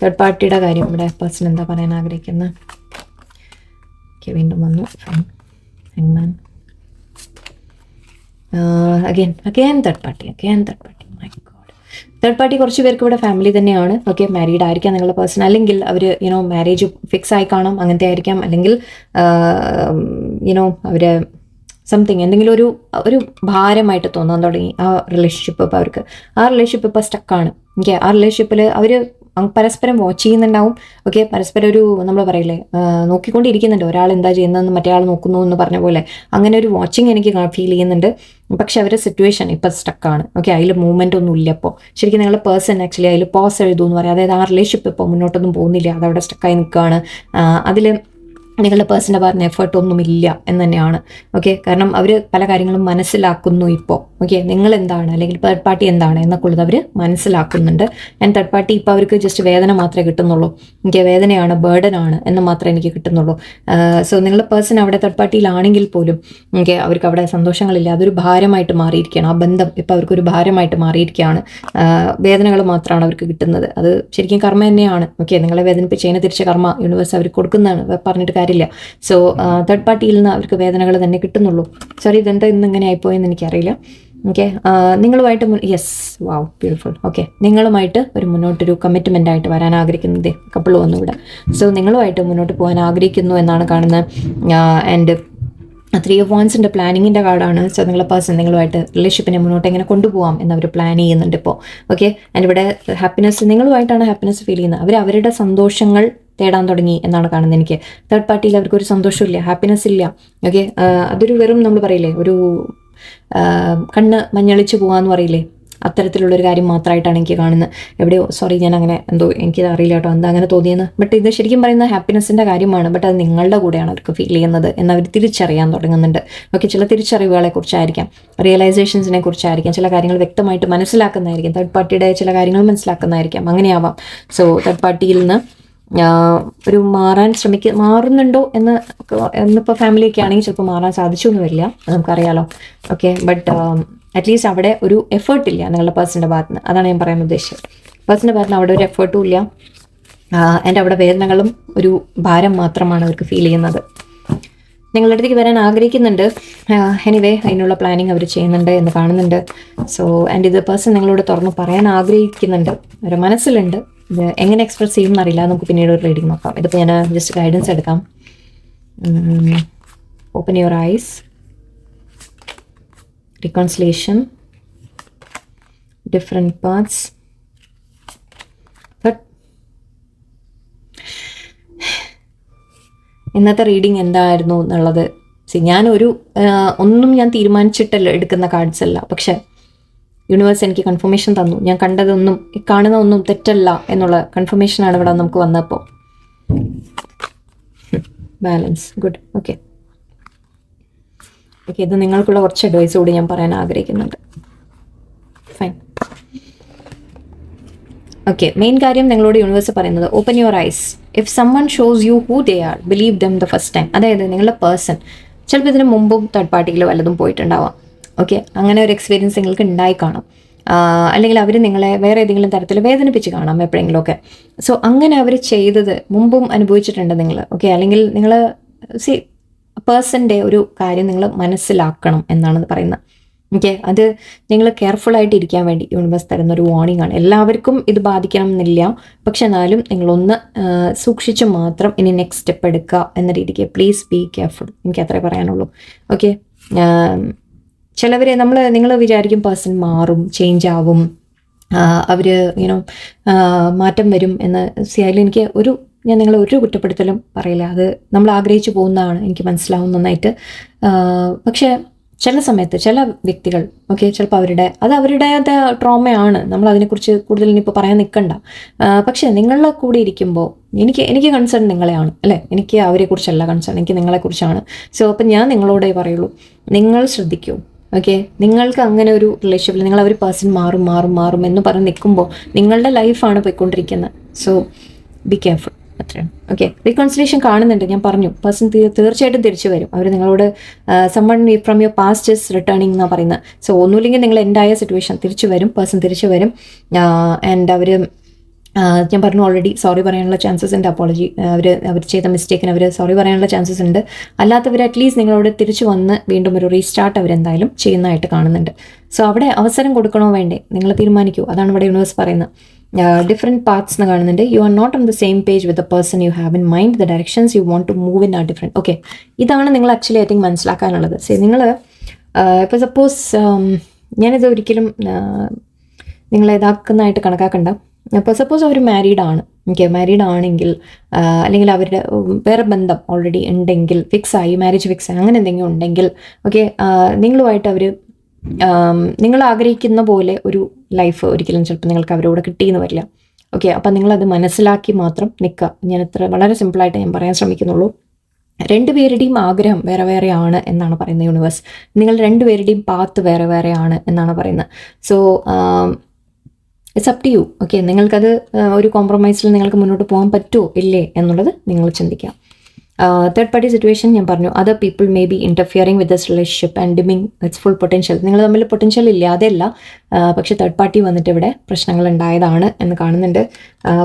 തേർഡ് പാർട്ടിയുടെ കാര്യം ഇവിടെ പേഴ്സൺ എന്താ പറയാൻ ആഗ്രഹിക്കുന്നത്? ഓക്കെ, വീണ്ടും വന്നു ഹെങ്മാൻ. Again third party. My god, third party കുറച്ച് പേർക്ക് ഇവിടെ ഫാമിലി തന്നെയാണ്. ഓക്കെ, മാരീഡ് ആയിരിക്കാം നിങ്ങളുടെ പേഴ്സൺ. അല്ലെങ്കിൽ അവർ മാരേജ് ഫിക്സ് ആയി കാണാം, അങ്ങനത്തെ ആയിരിക്കാം. അല്ലെങ്കിൽ അവർ സംതിങ് എന്തെങ്കിലും ഒരു ഭാരമായിട്ട് തോന്നാൻ തുടങ്ങി ആ റിലേഷൻഷിപ്പ്. ഇപ്പോൾ അവർക്ക് ആ റിലേഷൻഷിപ്പ് ഇപ്പോൾ സ്റ്റക്കാണ്. ഓക്കെ, ആ റിലേഷൻഷിപ്പിൽ അവർ പരസ്പരം വാച്ച് ചെയ്യുന്നുണ്ടാവും. ഓക്കെ, പരസ്പരം നമ്മൾ പറയില്ലേ നോക്കിക്കൊണ്ടിരിക്കുന്നുണ്ട്. ഒരാൾ എന്താ ചെയ്യുന്നതെന്ന് മറ്റേ ആൾ നോക്കുന്നു എന്ന് പറഞ്ഞ പോലെ അങ്ങനെ ഒരു വാച്ചിങ് എനിക്ക് ഫീൽ ചെയ്യുന്നുണ്ട്. പക്ഷെ അവരുടെ സിറ്റുവേഷൻ ഇപ്പോൾ സ്റ്റക്കാണ്. ഓക്കെ, അതിൽ മൂവ്മെൻ്റ് ഒന്നും ഇല്ല. ഇപ്പോൾ ശരിക്കും നിങ്ങളുടെ പേഴ്സൺ ആക്ച്വലി അതിൽ പോസ് എഴുതുമെന്ന് പറയാം. അതായത് ആ റിലേഷൻഷിപ്പ് ഇപ്പോൾ മുന്നോട്ടൊന്നും പോകുന്നില്ല, അതവിടെ സ്റ്റക്കായി നിൽക്കുകയാണ്. അതിൽ നിങ്ങളുടെ പേഴ്സൻ്റെ ഭാഗത്ത് എഫേർട്ടൊന്നുമില്ല എന്ന് തന്നെയാണ്. ഓക്കെ, കാരണം അവർ പല കാര്യങ്ങളും മനസ്സിലാക്കുന്നു ഇപ്പോൾ. ഓക്കെ, നിങ്ങൾ എന്താണ് അല്ലെങ്കിൽ തേർഡ് പാർട്ടി എന്താണ് എന്നൊക്കെ ഉള്ളത് അവർ മനസ്സിലാക്കുന്നുണ്ട്. ആൻഡ് തേർഡ് പാർട്ടി ഇപ്പോൾ അവർക്ക് ജസ്റ്റ് വേദന മാത്രമേ കിട്ടുന്നുള്ളൂ. എനിക്ക് വേദനയാണ്, ബേർഡനാണ് എന്ന് മാത്രമേ എനിക്ക് കിട്ടുന്നുള്ളൂ. സോ നിങ്ങളുടെ പേഴ്സൺ അവിടെ തേർഡ് പാർട്ടിയിലാണെങ്കിൽ പോലും എനിക്ക് അവർക്ക് അവിടെ സന്തോഷങ്ങളില്ല. അതൊരു ഭാരമായിട്ട് മാറിയിരിക്കുകയാണ്. ആ ബന്ധം ഇപ്പോൾ അവർക്കൊരു ഭാരമായിട്ട് മാറിയിരിക്കുകയാണ്. വേദനകൾ മാത്രമാണ് അവർക്ക് കിട്ടുന്നത്. അത് ശരിക്കും കർമ്മ തന്നെയാണ്. ഓക്കെ, നിങ്ങളെ വേദനിപ്പിച്ചതിന് തിരിച്ച കർമ്മ യൂണിവേഴ്സ് അവർ കൊടുക്കുന്നതാണ്, പറഞ്ഞിട്ട് കാര്യമില്ല. സോ തേർഡ് പാർട്ടിയിൽ നിന്ന് അവർക്ക് വേദനകൾ തന്നെ കിട്ടുന്നുള്ളൂ. സോറി, ഇതെന്താ ഇന്ന് ഇങ്ങനെ ആയിപ്പോയെന്ന് എനിക്കറിയില്ല. ഓക്കെ, നിങ്ങളുമായിട്ട് യെസ്, വാവ്, ബ്യൂട്ടിഫുൾ. ഓക്കെ, നിങ്ങളുമായിട്ട് ഒരു മുന്നോട്ടൊരു കമ്മിറ്റ്മെൻ്റ് ആയിട്ട് വരാൻ ആഗ്രഹിക്കുന്നത് കപ്പിൾ വന്നു ഇവിടെ. സോ നിങ്ങളുമായിട്ട് മുന്നോട്ട് പോകാൻ ആഗ്രഹിക്കുന്നു എന്നാണ് കാണുന്നത്. ആൻഡ് 3 of Wands പ്ലാനിങ്ങിൻ്റെ കാർഡാണ്. സോ നിങ്ങളുടെ പേഴ്സൺ നിങ്ങളുമായിട്ട് റിലേഷൻഷിപ്പിനെ മുന്നോട്ട് എങ്ങനെ കൊണ്ടുപോകാം എന്നവർ പ്ലാൻ ചെയ്യുന്നുണ്ട് ഇപ്പോൾ. ഓക്കെ, ആൻഡ് ഇവിടെ ഹാപ്പിനെസ്, നിങ്ങളുമായിട്ടാണ് ഹാപ്പിനെസ് ഫീൽ ചെയ്യുന്നത്. അവർ അവരുടെ സന്തോഷങ്ങൾ തേടാൻ തുടങ്ങി എന്നാണ് കാണുന്നത് എനിക്ക്. തേർഡ് പാർട്ടിയിൽ അവർക്കൊരു സന്തോഷമില്ല, ഹാപ്പിനെസ് ഇല്ല. ഓക്കെ, അതൊരു വെറും നമ്മൾ പറയില്ലേ, ഒരു കണ്ണ് മഞ്ഞളിച്ച് പോകാമെന്ന് പറയില്ലേ, അത്തരത്തിലുള്ളൊരു കാര്യം മാത്രമായിട്ടാണ് എനിക്ക് കാണുന്നത്. എവിടെയോ സോറി, ഞാൻ അങ്ങനെ എന്തോ എനിക്കത് അറിയില്ല കേട്ടോ എന്താ അങ്ങനെ തോന്നിയെന്ന്. ബട്ട് ഇത് ശരിക്കും പറയുന്ന ഹാപ്പിനെസ്സിൻ്റെ കാര്യമാണ്. ബട്ട് അത് നിങ്ങളുടെ കൂടെയാണ് അവർക്ക് ഫീൽ ചെയ്യുന്നത് എന്നവർ തിരിച്ചറിയാൻ തുടങ്ങുന്നുണ്ട്. ഓക്കെ, ചില തിരിച്ചറിവുകളെ കുറിച്ചായിരിക്കാം, റിയലൈസേഷൻസിനെ കുറിച്ചായിരിക്കാം, ചില കാര്യങ്ങൾ വ്യക്തമായിട്ട് മനസ്സിലാക്കുന്നതായിരിക്കും, തേർഡ് പാർട്ടിയുടെ ചില കാര്യങ്ങൾ മനസ്സിലാക്കുന്നതായിരിക്കും, അങ്ങനെയാവാം. സോ തേർഡ് പാർട്ടിയിൽ നിന്ന് ഒരു മാറുന്നുണ്ടോ എന്നിപ്പോൾ ഫാമിലിയൊക്കെ ആണെങ്കിൽ ചിലപ്പോൾ മാറാൻ സാധിച്ചു എന്ന് വരില്ല, അത് നമുക്കറിയാലോ. ഓക്കെ, ബട്ട് അറ്റ്ലീസ്റ്റ് അവിടെ ഒരു എഫേർട്ട് ഇല്ല നിങ്ങളുടെ പേഴ്സൻ്റെ ഭാഗത്ത് നിന്ന്. അതാണ് ഞാൻ പറയാൻ ഉദ്ദേശിച്ചത്. പേഴ്സൻ്റെ ഭാഗത്ത് നിന്ന് അവിടെ ഒരു എഫേർട്ടും ഇല്ല. എൻ്റെ അവിടെ വേദനകളും ഒരു ഭാരം മാത്രമാണ് അവർക്ക് ഫീൽ ചെയ്യുന്നത്. നിങ്ങളുടെ അടുത്തേക്ക് വരാൻ ആഗ്രഹിക്കുന്നുണ്ട്. എനിവേ, അതിനുള്ള പ്ലാനിങ് അവർ ചെയ്യുന്നുണ്ട് എന്ന് കാണുന്നുണ്ട്. സോ ആൻഡ് ഇത് പേഴ്സൺ നിങ്ങളോട് തുറന്ന് പറയാൻ ആഗ്രഹിക്കുന്നുണ്ട്, അവരുടെ മനസ്സിലുണ്ട്. ഇത് എങ്ങനെ എക്സ്പ്രസ് ചെയ്യും എന്നറിയില്ല, നമുക്ക് പിന്നീട് ഒരു റീഡിങ് നോക്കാം. ഇതിപ്പോൾ ഞാൻ ജസ്റ്റ് ഗൈഡൻസ് എടുക്കാം. Open your ice, reconciliation, different paths. But ഇന്നത്തെ റീഡിങ് എന്തായിരുന്നു എന്നുള്ളത് ഒന്നും ഞാൻ തീരുമാനിച്ചിട്ടല്ല എടുക്കുന്ന കാർഡ്സ് അല്ല. പക്ഷെ യൂണിവേഴ്സ് എനിക്ക് കൺഫർമേഷൻ തന്നു. ഞാൻ കണ്ടതൊന്നും കാണുന്ന ഒന്നും തെറ്റല്ല എന്നുള്ള കൺഫർമേഷനാണ് ഇവിടെ നമുക്ക് വന്നപ്പോൾ. Balance, good. ഓക്കെ, ഓക്കെ, ഇത് നിങ്ങൾക്കുള്ള കുറച്ച് അഡ്വൈസ് കൂടി ഞാൻ പറയാൻ ആഗ്രഹിക്കുന്നുണ്ട്. ഫൈൻ. ഓക്കെ, മെയിൻ കാര്യം നിങ്ങളോട് യൂണിവേഴ്സ് പറയുന്നത് open your eyes. If someone shows you who they are, believe them the first time. അതായത് നിങ്ങളുടെ പേഴ്സൺ ചിലപ്പോൾ ഇതിന് മുമ്പും തേർഡ് പാർട്ടിയിൽ വല്ലതും പോയിട്ടുണ്ടാവാം. ഓക്കെ, അങ്ങനെ ഒരു എക്സ്പീരിയൻസ് നിങ്ങൾക്ക് ഉണ്ടായി കാണാം. അല്ലെങ്കിൽ അവർ നിങ്ങളെ വേറെ ഏതെങ്കിലും തരത്തിൽ വേദനിപ്പിച്ച് കാണാം എപ്പോഴെങ്കിലുമൊക്കെ. സോ അങ്ങനെ അവർ ചെയ്തത് മുമ്പും അനുഭവിച്ചിട്ടുണ്ട് നിങ്ങൾ. ഓക്കെ, അല്ലെങ്കിൽ നിങ്ങൾ പേഴ്സൻ്റെ ഒരു കാര്യം നിങ്ങൾ മനസ്സിലാക്കണം എന്നാണ് പറയുന്നത്. ഓക്കെ, അത് നിങ്ങൾ കെയർഫുള്ളായിട്ട് ഇരിക്കാൻ വേണ്ടി യൂണിവേഴ്സ് തരുന്ന ഒരു വാർണിംഗ് ആണ്. എല്ലാവർക്കും ഇത് ബാധിക്കണം എന്നില്ല, പക്ഷെ എന്നാലും നിങ്ങളൊന്ന് സൂക്ഷിച്ച് മാത്രം ഇനി നെക്സ്റ്റ് സ്റ്റെപ്പ് എടുക്കുക എന്ന രീതിക്ക് പ്ലീസ് ബി കെയർഫുൾ. എനിക്ക് അത്രേ പറയാനുള്ളൂ. ഓക്കെ, ചിലവരെ നിങ്ങൾ വിചാരിക്കും പേഴ്സൺ മാറും, ചേഞ്ച് ആവും, അവർ മാറ്റം വരും എന്ന്. അതിൽ എനിക്ക് ഞാൻ നിങ്ങളെ ഒരു കുറ്റപ്പെടുത്തലും പറയില്ല. അത് നമ്മൾ ആഗ്രഹിച്ചു പോകുന്നതാണ്, എനിക്ക് മനസ്സിലാവും നന്നായിട്ട്. പക്ഷേ ചില സമയത്ത് ചില വ്യക്തികൾ ഓക്കെ ചിലപ്പോൾ അവരുടേത് ട്രോമയാണ്. നമ്മൾ അതിനെക്കുറിച്ച് കൂടുതൽ ഇനിയിപ്പോൾ പറയാൻ നിൽക്കണ്ട. പക്ഷേ നിങ്ങളുടെ കൂടെ ഇരിക്കുമ്പോൾ എനിക്ക് കൺസേൺ നിങ്ങളെയാണ് അല്ലേ, എനിക്ക് അവരെക്കുറിച്ചല്ല കൺസേൺ, എനിക്ക് നിങ്ങളെക്കുറിച്ചാണ്. സോ അപ്പം ഞാൻ നിങ്ങളോടേ പറയുള്ളൂ, നിങ്ങൾ ശ്രദ്ധിക്കൂ. ഓക്കെ, നിങ്ങൾക്ക് അങ്ങനെ ഒരു റിലേഷൻഷിപ്പിൽ നിങ്ങൾ ഒരു പേഴ്സൺ മാറും എന്ന് പറഞ്ഞ് നിൽക്കുമ്പോൾ നിങ്ങളുടെ ലൈഫാണ് പോയിക്കൊണ്ടിരിക്കുന്നത്. സോ ബി കെയർഫുൾ, അത്രയാണ്. ഓക്കെ, റീകൺസിലേഷൻ കാണുന്നുണ്ട്. ഞാൻ പറഞ്ഞു പേഴ്സൺ തീർച്ചയായിട്ടും തിരിച്ചു വരും. അവർ നിങ്ങളോട് someone from your past is returning എന്നാണ് പറയുന്നത്. സോ ഒന്നുമില്ലെങ്കിൽ നിങ്ങൾ എൻഡായ സിറ്റുവേഷൻ തിരിച്ചു വരും, പേഴ്സൺ തിരിച്ചു വരും. ആൻഡ് അവർ ഞാൻ പറഞ്ഞു ഓൾറെഡി സോറി പറയാനുള്ള ചാൻസസ് ഉണ്ട്. അപ്പോളജി അവർ ചെയ്ത മിസ്റ്റേക്കിന് അവർ സോറി പറയാനുള്ള ചാൻസസ് ഉണ്ട്. അല്ലാത്തവർ അറ്റ്ലീസ്റ്റ് നിങ്ങളോട് തിരിച്ചു വന്ന് വീണ്ടും ഒരു റീസ്റ്റാർട്ട് അവരെന്തായാലും ചെയ്യുന്നതായിട്ട് കാണുന്നുണ്ട്. സോ അവിടെ അവസരം കൊടുക്കണോ വേണ്ടേ നിങ്ങൾ തീരുമാനിക്കൂ. അതാണ് ഇവിടെ യൂണിവേഴ്സ് പറയുന്നത്. ഡിഫറെൻറ്റ് പാർട്സ് എന്ന് കാണുന്നുണ്ട്. You are not on the same page with the person you have in mind. The directions you want to move in are different. Okay, ഇതാണ് നിങ്ങൾ ആക്ച്വലി ഐ തിങ്ക് മനസ്സിലാക്കാനുള്ളത്. നിങ്ങൾ ഇപ്പോൾ സപ്പോസ് ഞാനിത് ഒരിക്കലും നിങ്ങളെ ഇതാക്കുന്നതായിട്ട് കണക്കാക്കണ്ട. അപ്പോൾ സപ്പോസ് അവർ മാരീഡ് ആണ്, ഓക്കെ, മാരീഡ് ആണെങ്കിൽ അല്ലെങ്കിൽ അവരുടെ വേറെ ബന്ധം ഓൾറെഡി ഉണ്ടെങ്കിൽ, ഫിക്സായി, മാരേജ് ഫിക്സായി, അങ്ങനെ എന്തെങ്കിലും ഉണ്ടെങ്കിൽ ഓക്കെ, നിങ്ങളുമായിട്ട് അവർ നിങ്ങൾ ആഗ്രഹിക്കുന്ന പോലെ ഒരു ലൈഫ് ഒരിക്കലും ചിലപ്പോൾ നിങ്ങൾക്ക് അവരോട് കിട്ടിയെന്ന് വരില്ല. ഓക്കെ, അപ്പം നിങ്ങളത് മനസ്സിലാക്കി മാത്രം നിൽക്കുക. ഞാൻ വളരെ സിമ്പിളായിട്ട് ഞാൻ പറയാൻ ശ്രമിക്കുന്നുള്ളൂ. രണ്ടുപേരുടെയും ആഗ്രഹം വേറെ വേറെയാണ് എന്നാണ് പറയുന്നത് യൂണിവേഴ്സ്. നിങ്ങൾ രണ്ടുപേരുടെയും പാത്ത് വേറെ വേറെയാണ് എന്നാണ് പറയുന്നത്. So it's up to you. Okay, നിങ്ങൾക്കത് ഒരു കോംപ്രമൈസിൽ നിങ്ങൾക്ക് മുന്നോട്ട് പോകാൻ പറ്റുമോ ഇല്ലേ എന്നുള്ളത് നിങ്ങൾ ചിന്തിക്കുക. തേർഡ് പാർട്ടി സിറ്റുവേഷൻ ഞാൻ പറഞ്ഞു, other people may be ഇൻ്റർഫിയറിംഗ് with this relationship and dimming it's full potential. നിങ്ങൾ തമ്മിൽ പൊട്ടൻഷ്യൽ ഇല്ലാതെയല്ല, പക്ഷേ തേർഡ് പാർട്ടി വന്നിട്ട് ഇവിടെ പ്രശ്നങ്ങൾ ഉണ്ടായതാണ് എന്ന് കാണുന്നുണ്ട്.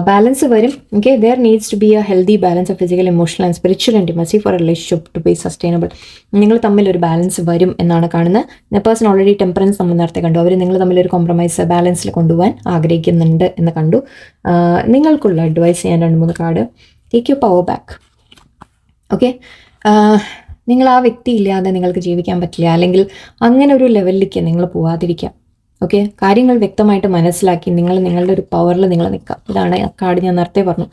ബാലൻസ് വരും. Okay, there needs to be a healthy balance of physical, emotional and spiritual intimacy for relationship to be sustainable. നിങ്ങൾ തമ്മിൽ ഒരു ബാലൻസ് വരും എന്നാണ് കാണുന്നത്. പേഴ്സൺ ഓൾറെഡി ടെമ്പറൻസ് നമ്മൾ നേരത്തെ കണ്ടു, അവർ നിങ്ങൾ തമ്മിലൊരു കോംപ്രമൈസ് ബാലൻസിൽ കൊണ്ടുപോകാൻ ആഗ്രഹിക്കുന്നുണ്ട് എന്ന് കണ്ടു. നിങ്ങൾക്കുള്ള അഡ്വൈസ് ഞാൻ 2-3 card. Take your power back. Okay, നിങ്ങൾ ആ വ്യക്തി ഇല്ലാതെ നിങ്ങൾക്ക് ജീവിക്കാൻ പറ്റില്ല, അല്ലെങ്കിൽ അങ്ങനെ ഒരു ലെവലിലേക്ക് നിങ്ങൾ പോവാതിരിക്കുക. ഓക്കെ, കാര്യങ്ങൾ വ്യക്തമായിട്ട് മനസ്സിലാക്കി നിങ്ങളുടെ ഒരു പവറിൽ നിങ്ങൾ നിൽക്കുക. ഇതാണ് കാർഡ് ഞാൻ നേരത്തെ പറഞ്ഞു.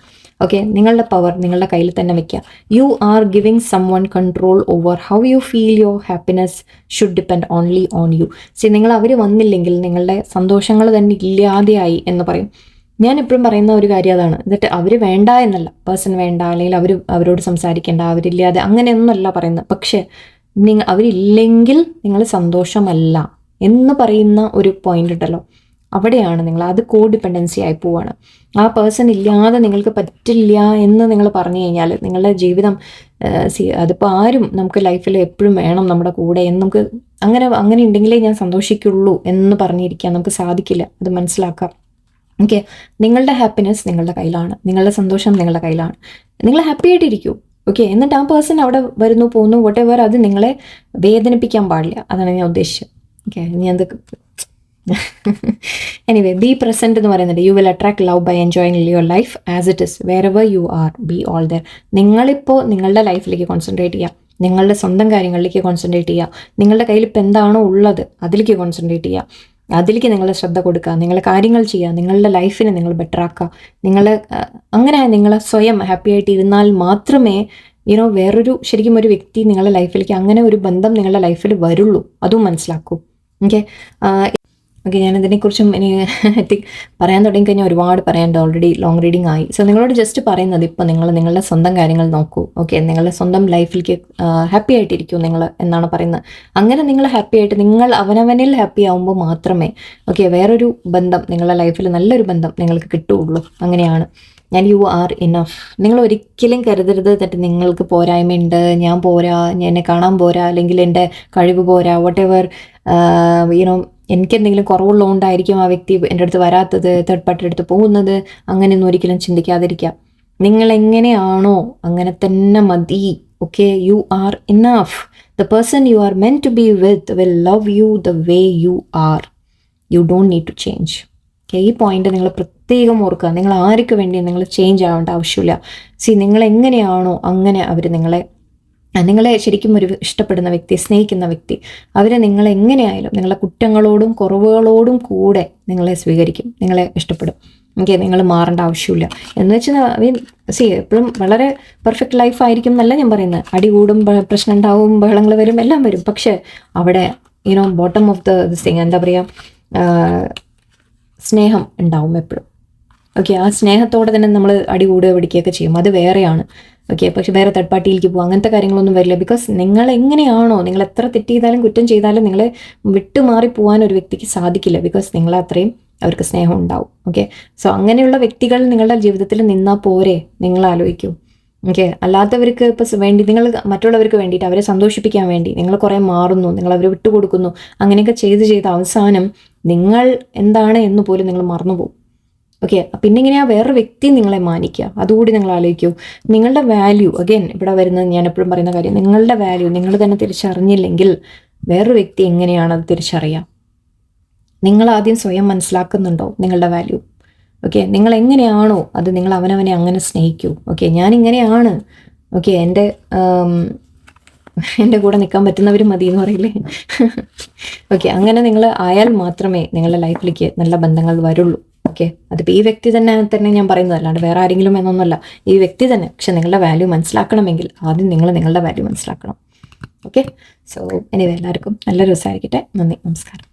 ഓക്കെ, നിങ്ങളുടെ പവർ നിങ്ങളുടെ കയ്യിൽ തന്നെ വെക്കുക. You are giving someone control over how you feel your happiness should depend only on you. നിങ്ങൾ അവർ വന്നില്ലെങ്കിൽ നിങ്ങളുടെ സന്തോഷങ്ങൾ തന്നെ ഇല്ലാതെയായി എന്ന് പറയും. ഞാൻ എപ്പോഴും പറയുന്ന ഒരു കാര്യം അതാണ്. എന്നിട്ട് അവർ വേണ്ട എന്നല്ല, പേഴ്സൺ വേണ്ട, അല്ലെങ്കിൽ അവരോട് സംസാരിക്കേണ്ട, അവരില്ലാതെ അങ്ങനെയൊന്നുമല്ല പറയുന്നത്. പക്ഷേ അവരില്ലെങ്കിൽ നിങ്ങൾ സന്തോഷമല്ല എന്ന് പറയുന്ന ഒരു പോയിന്റ് ഉണ്ടല്ലോ, അവിടെയാണ് നിങ്ങൾ, അത് കോ ഡിപ്പെൻഡൻസി ആയി പോവാണ്. ആ പേഴ്സൺ ഇല്ലാതെ നിങ്ങൾക്ക് പറ്റില്ല എന്ന് നിങ്ങൾ പറഞ്ഞു കഴിഞ്ഞാൽ നിങ്ങളുടെ ജീവിതം അതിപ്പോൾ ആരും നമുക്ക് ലൈഫിൽ എപ്പോഴും വേണം നമ്മുടെ കൂടെ എന്ന് നമുക്ക് അങ്ങനെ ഉണ്ടെങ്കിലേ ഞാൻ സന്തോഷിക്കുള്ളൂ എന്ന് പറഞ്ഞിരിക്കാൻ നമുക്ക് സാധിക്കില്ല. അത് മനസ്സിലാക്കാം. ഓക്കെ, നിങ്ങളുടെ ഹാപ്പിനെസ് നിങ്ങളുടെ കയ്യിലാണ്, നിങ്ങളുടെ സന്തോഷം നിങ്ങളുടെ കയ്യിലാണ്. നിങ്ങൾ ഹാപ്പി ആയിട്ടിരിക്കൂ. ഓക്കെ, എന്നിട്ട് ആ പേഴ്സൺ അവിടെ വരുന്നു പോകുന്നു വോട്ടെവർ, അത് നിങ്ങളെ വേദനിപ്പിക്കാൻ പാടില്ല. അതാണ് ഞാൻ ഉദ്ദേശിച്ചത്. ഓക്കെ, ഞാൻ എനിവേ, ബി പ്രസന്റ് എന്ന് പറയുന്നുണ്ട്. You will attract love by enjoying your life as it is wherever you are, be all there. നിങ്ങളിപ്പോൾ നിങ്ങളുടെ ലൈഫിലേക്ക് കോൺസെൻട്രേറ്റ് ചെയ്യുക, നിങ്ങളുടെ സ്വന്തം കാര്യങ്ങളിലേക്ക് കോൺസെൻട്രേറ്റ് ചെയ്യുക, നിങ്ങളുടെ കയ്യിൽ ഇപ്പം എന്താണോ ഉള്ളത് അതിലേക്ക് കോൺസെൻട്രേറ്റ് ചെയ്യുക, അതിലേക്ക് നിങ്ങൾ ശ്രദ്ധ കൊടുക്കുക, നിങ്ങളെ കാര്യങ്ങൾ ചെയ്യുക, നിങ്ങളുടെ ലൈഫിനെ നിങ്ങൾ ബെറ്റർ ആക്കുക. അങ്ങനെ നിങ്ങൾ സ്വയം ഹാപ്പി ആയിട്ട് ഇരുന്നാൽ മാത്രമേ വേറൊരു ശരിക്കും ഒരു വ്യക്തി നിങ്ങളുടെ ലൈഫിലേക്ക്, അങ്ങനെ ഒരു ബന്ധം നിങ്ങളുടെ ലൈഫിൽ വരുള്ളൂ. അതും മനസ്സിലാക്കൂ. ഓക്കെ, ഞാനതിനെക്കുറിച്ചും ഇനി പറയാൻ തുടങ്ങിക്കഴിഞ്ഞാൽ ഒരുപാട് പറയാനുണ്ട്. ഓൾറെഡി ലോങ് റീഡിങ് ആയി. സോ നിങ്ങളോട് ജസ്റ്റ് പറയുന്നത്, ഇപ്പോൾ നിങ്ങളുടെ സ്വന്തം കാര്യങ്ങൾ നോക്കൂ. ഓക്കെ, നിങ്ങളുടെ സ്വന്തം ലൈഫിലേക്ക് ഹാപ്പി ആയിട്ടിരിക്കൂ നിങ്ങൾ എന്നാണ് പറയുന്നത്. അങ്ങനെ നിങ്ങൾ ഹാപ്പി ആയിട്ട് നിങ്ങൾ അവനവനിൽ ഹാപ്പി ആവുമ്പോൾ മാത്രമേ വേറൊരു ബന്ധം നിങ്ങളുടെ ലൈഫിൽ, നല്ലൊരു ബന്ധം നിങ്ങൾക്ക് കിട്ടുകയുള്ളൂ. അങ്ങനെയാണ്. U are enough. നിങ്ങൾ ഒരിക്കലും കരുതരുത് എന്നിട്ട് നിങ്ങൾക്ക് പോരായ്മയുണ്ട്, ഞാൻ പോരാ, എന്നെ കാണാൻ പോരാ, അല്ലെങ്കിൽ എൻ്റെ കഴിവ് പോരാ, വോട്ടെവർ എനിക്കെന്തെങ്കിലും കുറവുള്ളതുകൊണ്ടായിരിക്കും ആ വ്യക്തി എൻ്റെ അടുത്ത് വരാത്തത്, തേർഡ് പാർട്ടിയുടെ അടുത്ത് പോകുന്നത്. അങ്ങനെയൊന്നും ഒരിക്കലും ചിന്തിക്കാതിരിക്കുക. നിങ്ങൾ എങ്ങനെയാണോ അങ്ങനെ തന്നെ മതി. Okay, you are enough. The person you are meant to be with will love you the way you are. You don't need to change. ഈ പോയിന്റ് നിങ്ങൾ പ്രത്യേകം ഓർക്കുക. നിങ്ങൾ ആർക്ക് വേണ്ടി നിങ്ങൾ ചേഞ്ച് ആവേണ്ട ആവശ്യമില്ല. നിങ്ങൾ എങ്ങനെയാണോ അങ്ങനെ അവർ നിങ്ങളെ ശരിക്കും ഒരു ഇഷ്ടപ്പെടുന്ന വ്യക്തി, സ്നേഹിക്കുന്ന വ്യക്തി, അവർ നിങ്ങളെങ്ങനെയായാലും നിങ്ങളെ കുറ്റങ്ങളോടും കുറവുകളോടും കൂടെ നിങ്ങളെ സ്വീകരിക്കും, നിങ്ങളെ ഇഷ്ടപ്പെടും. നിങ്ങൾ മാറേണ്ട ആവശ്യമില്ല. എന്ന് വെച്ചാൽ എപ്പോഴും വളരെ പെർഫെക്റ്റ് ലൈഫ് ആയിരിക്കും എന്നല്ല ഞാൻ പറയുന്നത്. അടി കൂടും, പ്രശ്നം ഉണ്ടാവും, ബഹളങ്ങൾ വരും, എല്ലാം വരും. പക്ഷേ അവിടെ ബോട്ടം ഓഫ് ദിസ് തിങ് എന്താ പറയുക, സ്നേഹം ഉണ്ടാവും എപ്പോഴും. ഓക്കെ, ആ സ്നേഹത്തോടെ തന്നെ നമ്മൾ അടി കൂടുക പിടിക്കുകയൊക്കെ ചെയ്യും, അത് വേറെയാണ്. ഓക്കെ, പക്ഷെ വേറെ തേർഡ് പാർട്ടിയിലേക്ക് പോകും, അങ്ങനത്തെ കാര്യങ്ങളൊന്നും വരില്ല. ബിക്കോസ് നിങ്ങൾ എങ്ങനെയാണോ, നിങ്ങൾ എത്ര തെറ്റ് ചെയ്താലും കുറ്റം ചെയ്താലും നിങ്ങളെ വിട്ടുമാറി പോകാൻ ഒരു വ്യക്തിക്ക് സാധിക്കില്ല. ബിക്കോസ് നിങ്ങളെ അത്രയും അവർക്ക് സ്നേഹം ഉണ്ടാവും. ഓക്കെ, സോ അങ്ങനെയുള്ള വ്യക്തികൾ നിങ്ങളുടെ ജീവിതത്തിൽ നിന്നാൽ പോരെ, നിങ്ങൾ ആലോചിക്കൂ. ഓക്കെ, അല്ലാത്തവർക്ക് ഇപ്പോൾ നിങ്ങൾ മറ്റുള്ളവർക്ക് വേണ്ടിയിട്ട്, അവരെ സന്തോഷിപ്പിക്കാൻ വേണ്ടി നിങ്ങൾ കുറേ മാറുന്നു, നിങ്ങൾ അവരെ വിട്ടുകൊടുക്കുന്നു, അങ്ങനെയൊക്കെ ചെയ്ത് അവസാനം നിങ്ങൾ എന്താണ് എന്ന് പോലും നിങ്ങൾ മറന്നുപോകും. ഓക്കെ, പിന്നെ ഇങ്ങനെയാ വേറൊരു വ്യക്തി നിങ്ങളെ മാനിക്കുക, അതുകൂടി നിങ്ങൾ ആലോചിക്കൂ. നിങ്ങളുടെ വാല്യൂ, അഗൈൻ ഇവിടെ വരുന്നത് ഞാൻ എപ്പോഴും പറയുന്ന കാര്യം, നിങ്ങളുടെ വാല്യൂ നിങ്ങൾ തന്നെ തിരിച്ചറിഞ്ഞില്ലെങ്കിൽ വേറൊരു വ്യക്തി എങ്ങനെയാണ് അത് തിരിച്ചറിയാം? നിങ്ങൾ ആദ്യം സ്വയം മനസ്സിലാക്കുന്നുണ്ടോ നിങ്ങളുടെ വാല്യൂ? ഓക്കെ, നിങ്ങൾ എങ്ങനെയാണോ അത് നിങ്ങൾ അവനവനെ അങ്ങനെ സ്നേഹിക്കൂ. ഓക്കെ, ഞാനിങ്ങനെയാണ്, ഓക്കെ, എൻ്റെ കൂടെ നിൽക്കാൻ പറ്റുന്നവരും മതി എന്ന് പറയില്ലേ? ഓക്കെ, അങ്ങനെ നിങ്ങൾ ആയാൽ മാത്രമേ നിങ്ങളുടെ ലൈഫിലേക്ക് നല്ല ബന്ധങ്ങൾ വരുള്ളൂ. ഓക്കെ, അതിപ്പോൾ ഈ വ്യക്തി തന്നെ ഞാൻ പറയുന്നത്, അല്ലാണ്ട് വേറെ ആരെങ്കിലും എന്നൊന്നുമല്ല, ഈ വ്യക്തി തന്നെ. പക്ഷെ നിങ്ങളുടെ വാല്യൂ മനസ്സിലാക്കണമെങ്കിൽ ആദ്യം നിങ്ങൾ നിങ്ങളുടെ വാല്യൂ മനസ്സിലാക്കണം. ഓക്കെ, സോ എനിവേ എല്ലാവർക്കും നല്ലൊരു ദിവസമായിരിക്കട്ടെ. നന്ദി, നമസ്കാരം.